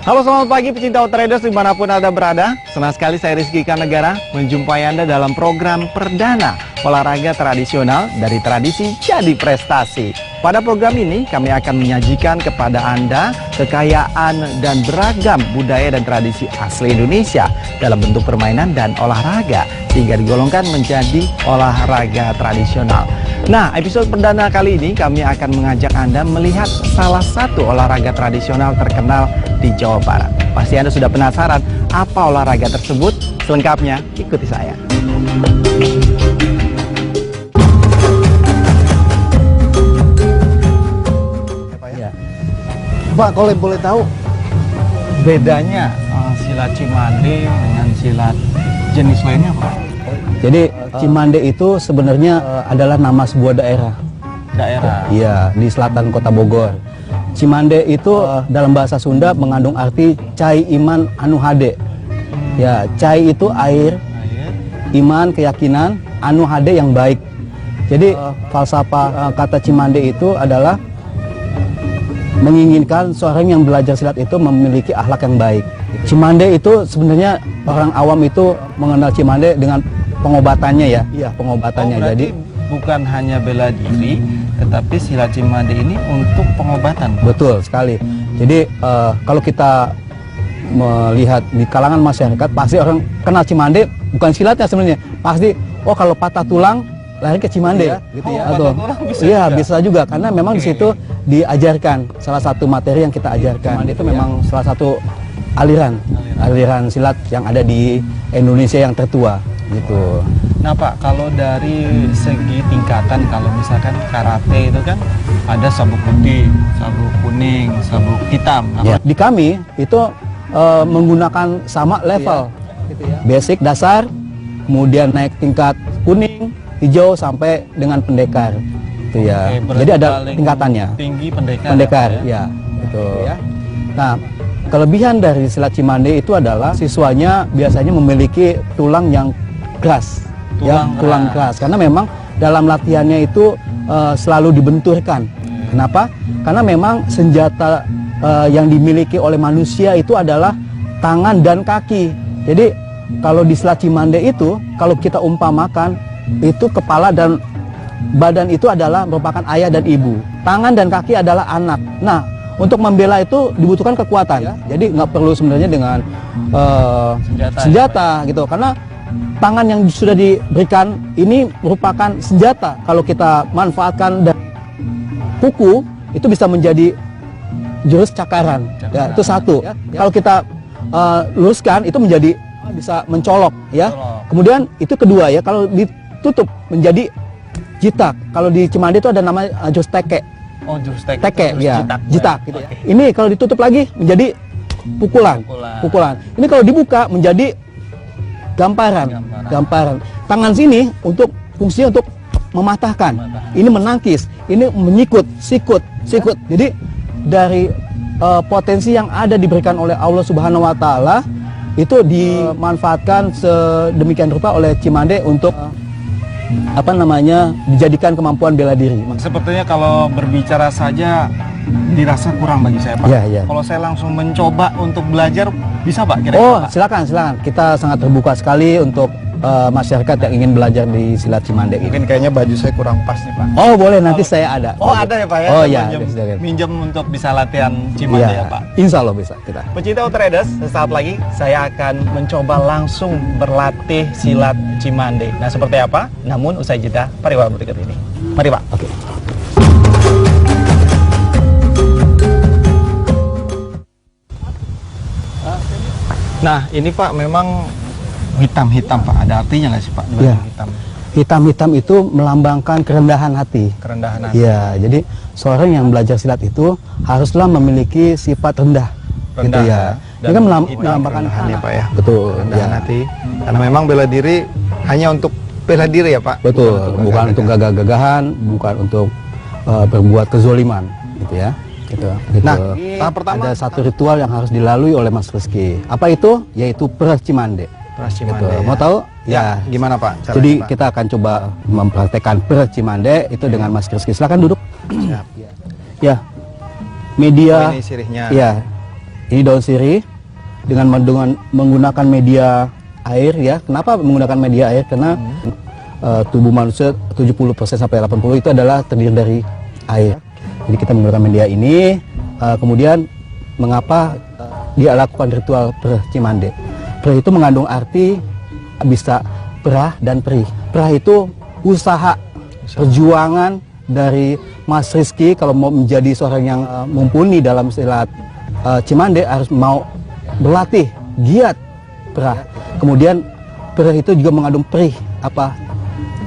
Halo, selamat pagi pecinta Outriders dimanapun Anda berada. Senang sekali saya Rizky Kanegara menjumpai Anda dalam program perdana olahraga tradisional dari tradisi jadi prestasi. Pada program ini kami akan menyajikan kepada Anda kekayaan dan beragam budaya dan tradisi asli Indonesia dalam bentuk permainan dan olahraga sehingga digolongkan menjadi olahraga tradisional. Nah, episode perdana kali ini kami akan mengajak Anda melihat salah satu olahraga tradisional terkenal di Jawa Barat. Pasti Anda sudah penasaran apa olahraga tersebut? Selengkapnya ikuti saya. Pak, kalau boleh tahu Bedanya silat Cimande dengan silat jenis lainnya apa? jadi Cimande itu sebenarnya adalah nama sebuah daerah. Daerah? Iya, di selatan kota Bogor. Cimande itu dalam bahasa Sunda mengandung arti cai iman anu hade. Ya, cai itu air, iman keyakinan, anu hade yang baik. Jadi falsafah kata Cimande itu adalah menginginkan seorang yang belajar silat itu memiliki akhlak yang baik. Cimande itu sebenarnya orang awam itu mengenal Cimande dengan pengobatannya ya. Iya, pengobatannya. Jadi bukan hanya bela diri, tetapi silat Cimande ini untuk pengobatan. Betul sekali. Jadi kalau kita melihat di kalangan masyarakat pasti orang kenal Cimande bukan silatnya sebenarnya. Pasti kalau patah tulang lari ke Cimande, gitu ya. Atau iya bisa juga karena memang di situ diajarkan salah satu materi yang kita ajarkan. Cimande itu memang salah satu aliran silat yang ada di Indonesia yang tertua gitu. Nah Pak, kalau dari segi tingkatan, kalau misalkan karate itu kan ada sabuk putih, sabuk kuning, sabuk hitam. Ya, di kami itu menggunakan sama level, gitu ya. Basic dasar, kemudian naik tingkat kuning, hijau sampai dengan pendekar, itu ya. Jadi ada tingkatannya. Tinggi pendekar. Pendekar, ya, gitu. Nah, kelebihan dari silat Cimande itu adalah siswanya biasanya memiliki tulang yang keras, tulang keras. Karena memang dalam latihannya itu selalu dibenturkan. Kenapa? Karena memang senjata yang dimiliki oleh manusia itu adalah tangan dan kaki. Jadi kalau di silat Cimande itu, kalau kita umpamakan itu kepala dan badan itu adalah merupakan ayah dan ibu. Tangan dan kaki adalah anak. Nah, untuk membela itu dibutuhkan kekuatan. Jadi nggak perlu sebenarnya dengan senjata gitu. Karena tangan yang sudah diberikan ini merupakan senjata. Kalau kita manfaatkan dan kuku itu bisa menjadi jurus cakaran. Ya, itu satu. Kalau kita luruskan itu menjadi bisa mencolok ya. Kemudian itu kedua ya, kalau ditutup menjadi jitak. Kalau di Cimande itu ada nama jurus teke. Oh, jurus teke. Teke ya, jitak gitu ya. Ini kalau ditutup lagi menjadi pukulan. Ini kalau dibuka menjadi gamparan. Tangan sini untuk fungsinya untuk mematahkan. Ini menangkis, ini menyikut, sikut. Jadi dari potensi yang ada diberikan oleh Allah Subhanahu wa taala itu dimanfaatkan sedemikian rupa oleh Cimande untuk dijadikan kemampuan bela diri. Sepertinya kalau berbicara saja dirasa kurang bagi saya Pak. Ya. Kalau saya langsung mencoba untuk belajar bisa Pak kira-kira? Oh, silakan. Kita sangat terbuka sekali untuk masyarakat yang ingin belajar di silat Cimande. Mungkin kayaknya baju saya kurang pas nih Pak. Oh, boleh, nanti saya ada. Oh, ada ya Pak ya? Oh iya, minjem untuk bisa latihan Cimande ya Pak? Insya Allah bisa kita. Pecinta Outriders, sesaat lagi saya akan mencoba langsung berlatih silat Cimande. Nah, seperti apa? Namun usai jeda pariwara berikut ini. Mari Pak. Oke. Nah, ini Pak memang hitam-hitam Pak. Ada artinya nggak sih Pak? Ya. Hitam. Hitam-hitam itu melambangkan kerendahan hati. Kerendahan hati. Ya, jadi seorang yang belajar silat itu haruslah memiliki sifat rendah. Gitu ya. Ini kan melambangkan ya Pak ya. Betul. Kerendahan hati. Karena memang bela diri hanya untuk bela diri ya Pak. Betul. Bukan untuk gagah-gagahan, bukan untuk berbuat kezoliman, gitu ya. Gitu. Nah, tahap pertama ada satu ritual yang harus dilalui oleh Mas Rizky. Apa itu? Yaitu peras Cimande. Cimande. Gitu. Mau tahu? Ya, gimana Pak? Caranya, Jadi Pak? kita akan coba mempraktekkan peras Cimande itu dengan Mas Rizky. Silakan duduk. Siap. Ya. Media. Ini sirihnya. Ya. Ini daun sirih dengan menggunakan media air ya. Kenapa menggunakan media air? Karena tubuh manusia 70% sampai 80% itu adalah terdiri dari air. Jadi kita menggunakan media ini. Kemudian mengapa dia lakukan ritual perah Cimande? Perah itu mengandung arti bisa perah dan perih. Perah itu usaha, perjuangan dari Mas Rizky kalau mau menjadi seorang yang mumpuni dalam silat Cimande harus mau berlatih, giat perah. Kemudian perah itu juga mengandung perih,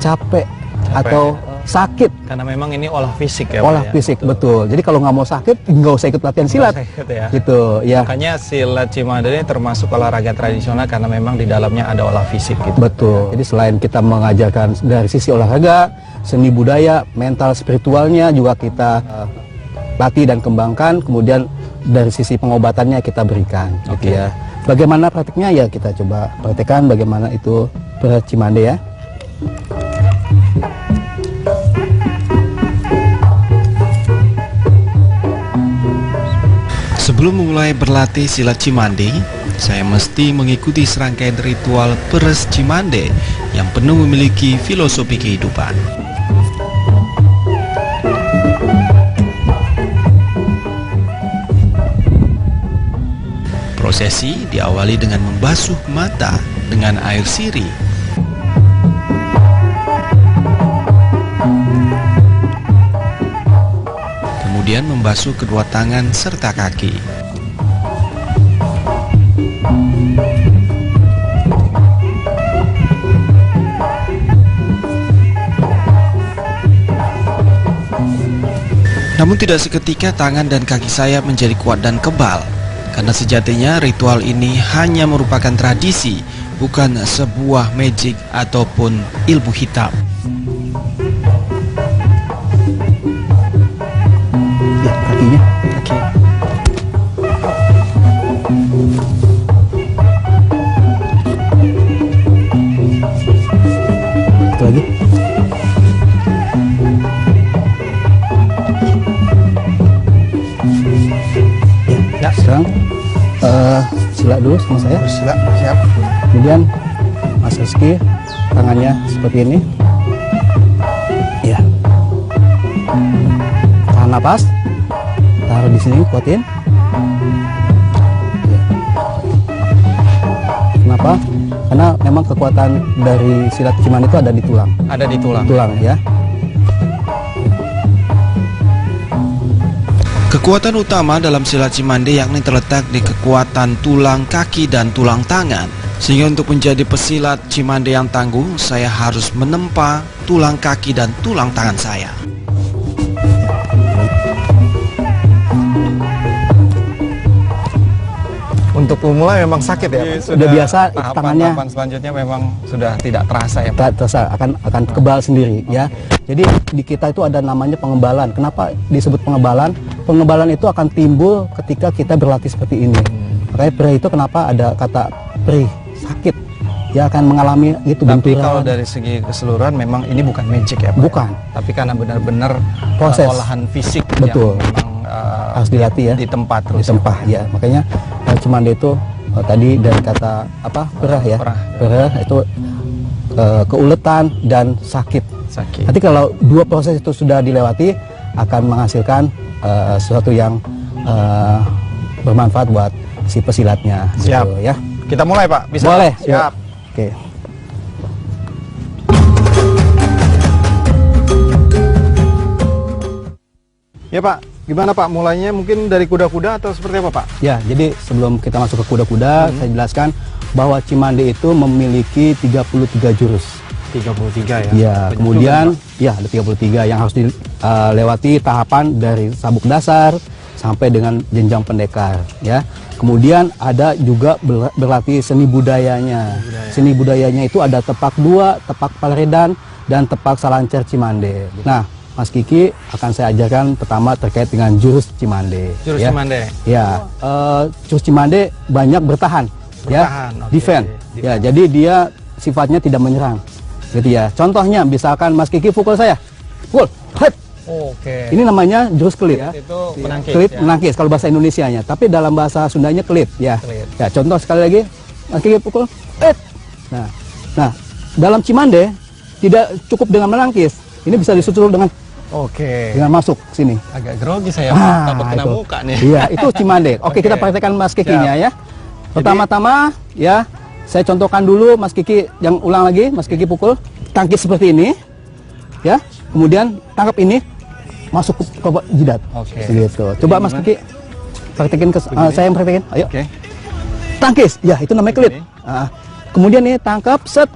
capek atau sakit. Karena memang ini olah fisik ya, Olah Pak, ya? fisik, betul. Jadi kalau nggak mau sakit, nggak usah ikut latihan silat. Ya. Gitu, ya. Makanya silat Cimande ini termasuk olahraga tradisional karena memang di dalamnya ada olah fisik gitu. Betul. Jadi selain kita mengajarkan dari sisi olahraga, seni budaya, mental spiritualnya juga kita latih dan kembangkan. Kemudian dari sisi pengobatannya kita berikan, gitu ya. Bagaimana praktiknya ya kita coba praktekkan bagaimana itu perah Cimande ya. Sebelum memulai berlatih silat Cimande, saya mesti mengikuti serangkaian ritual peres Cimande yang penuh memiliki filosofi kehidupan. Prosesi diawali dengan membasuh mata dengan air sirih. Kemudian membasuh kedua tangan serta kaki. Namun tidak seketika tangan dan kaki saya menjadi kuat dan kebal, karena sejatinya ritual ini hanya merupakan tradisi, bukan sebuah magic ataupun ilmu hitam. Ya, kakinya. Oke. Itu lagi. Ya, sekarang silat dulu sama saya. Silat, siap. Kemudian Mas Rizky tangannya seperti ini. Ya. Tahan napas. Taruh di sini, kuatin. Ya. Kenapa? Karena memang kekuatan dari silat Cimande itu ada di tulang. Ada di tulang. Tulang ya. Kekuatan utama dalam silat Cimande yakni terletak di kekuatan tulang kaki dan tulang tangan. Sehingga untuk menjadi pesilat Cimande yang tangguh, saya harus menempa tulang kaki dan tulang tangan saya. Untuk pemula memang sakit ya, Pak? Sudah biasa, tangannya tahapan selanjutnya memang sudah tidak terasa ya, Pak? tak terasa akan kebal sendiri ya. Jadi di kita itu ada namanya pengebalan. Kenapa disebut pengebalan? Pengebalan itu akan timbul ketika kita berlatih seperti ini. Makanya perih itu kenapa ada kata perih, sakit. Ya akan mengalami itu Tapi benturan. kalau dari segi keseluruhan memang ini bukan magic ya, Pak? Bukan. Tapi karena benar-benar Proses. olahan fisik Betul. yang memang Harus dilatih ya. di tempat terus. Ditempah ya. Makanya Cimande itu tadi dari kata perah ya. Perah itu keuletan dan sakit. Sakit. Nanti kalau dua proses itu sudah dilewati akan menghasilkan sesuatu yang bermanfaat buat si pesilatnya. Siap. Gitu, ya. Kita mulai, Pak? Bisa? Boleh. Siap. Oke. Ya, Pak. Gimana, Pak? Mulainya mungkin dari kuda-kuda atau seperti apa, Pak? Ya, jadi sebelum kita masuk ke kuda-kuda, saya jelaskan bahwa Cimande itu memiliki 33 jurus. 33 ya? Ya, kemudian ya ada 33 yang harus dilewati tahapan dari sabuk dasar sampai dengan jenjang pendekar ya. Kemudian ada juga berlatih seni budayanya. Seni budayanya itu ada tepak dua, tepak Palredan, dan tepak Salancar Cimande. Nah, Mas Kiki akan saya ajarkan pertama terkait dengan jurus Cimande. Jurus ya. Cimande. Ya, jurus Cimande banyak bertahan, ya, Oke. defend. Ya, jadi dia sifatnya tidak menyerang, gitu ya. Contohnya, misalkan Mas Kiki pukul saya, pukul, hep, Oke. Ini namanya jurus kelip ya. Itu menangkis. Kelip ya? menangkis kalau bahasa Indonesianya, tapi dalam bahasa Sundanya kelip ya. Kelip. Ya, contoh sekali lagi, Mas Kiki pukul. Nah, dalam Cimande tidak cukup dengan menangkis. Ini bisa disusul dengan Oke. masuk sini. Agak grogi saya, takut kena itu. muka nih. Iya, itu Cimande. Oke, kita Oke. praktekkan Mas Kikinya ya. Pertama-tama ya, saya contohkan dulu Mas Kiki yang ulang lagi, Mas Kiki pukul, tangkis seperti ini. Ya. Kemudian tangkap ini masuk ke jidat. Oke. Gitu. Coba Mas Kiki praktekin saya yang praktekin. Ayo. Oke. Tangkis. Ya, itu namanya kelip. Ini. Kemudian nih tangkap set.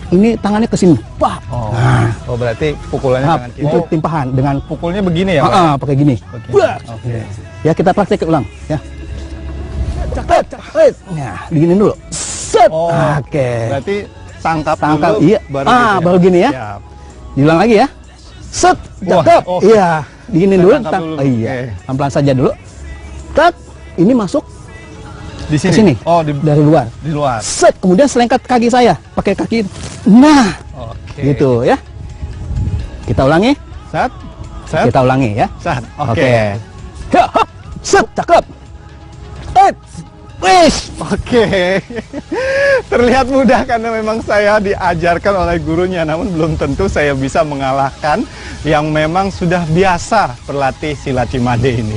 Ini tangannya ke sini. Wah. Oh. Nah, Oh, berarti pukulannya tangan kiri. itu timpahan dengan Pukulnya begini ya, Pak? pakai gini. Wah. Oke. Ya, kita praktek ulang ya. Nah, begini dulu. Set. Oh. Oke. Berarti tangkap Tangkap, dulu, iya. baru gitu ya? Baru gini ya. Siap. Diulang lagi ya. Set. Wah, Cakep. oh. Iya. Diginin Saya dulu. tangkap dulu. Iya. Oke. Pelan-pelan saja dulu. Tak. Ini masuk Di ke sini. sini. Oh, di Dari luar. luar. Set. Kemudian selengkat kaki saya. Pakai kaki. Nah. Oke. Gitu ya. Kita ulangi. Set. Set. Kita ulangi ya. Set. Oke. Oke. Ya, hop. Set. Cakep. Wis. Oke. Terlihat mudah karena memang saya diajarkan oleh gurunya, namun belum tentu saya bisa mengalahkan yang memang sudah biasa berlatih silat Cimande ini.